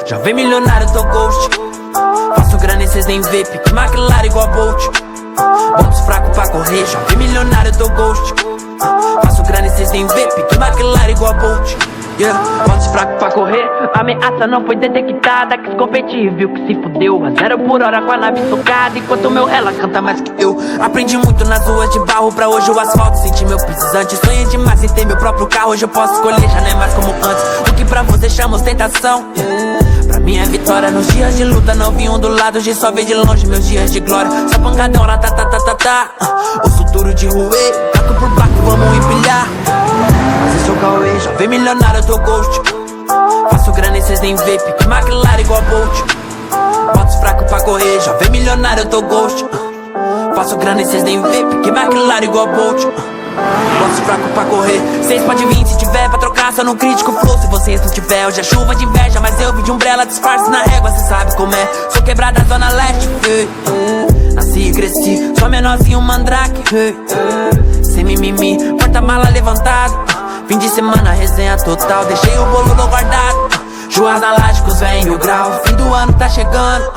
Jovem milionário, tô ghost. Faço grana e cês nem vê, pique McLaren igual Bolt. Botos fraco pra correr, jovem milionário, tô ghost. Faço grana e cês nem vê, pique McLaren igual Bolt. Botos fraco pra correr, a ameaça não foi detectada. Quis competir, viu que se fudeu. A 0 por hora com a nave socada, enquanto meu rela canta mais que eu. Aprendi muito nas ruas de barro, pra hoje o asfalto senti meu pisante. Sonhei demais em ter meu próprio carro, hoje eu posso escolher, já não é mais como antes. O que pra você chama ostentação, pra mim é vitória. Nos dias de luta não vi do lado, de só ver de longe meus dias de glória. Só pancadão, o futuro de ruê, taco por baco, vamos empilhar. Mas esse é o Cauê, jovem milionário, eu tô ghost. Faço grana e cês nem vê, pique McLaren igual Bolt. Botos fraco pra correr, jovem milionário, eu tô ghost. Faço grana e cês nem vê, pique McLaren igual Bolt. Botos fraco pra correr, cês pode vir se tiver pra trocar, só não critico o flow se vocês não tiver. Hoje é chuva de inveja, mas eu vi de umbrella, disfarce na régua, cê sabe como é. Sou quebrada zona leste, nasci e cresci, sou menorzinho mandrake, sem mimimi, porta-mala levantado. Fim de semana, resenha total, deixei o bolo no guardado. Churras na laje com os véio grau, fim do ano tá chegando.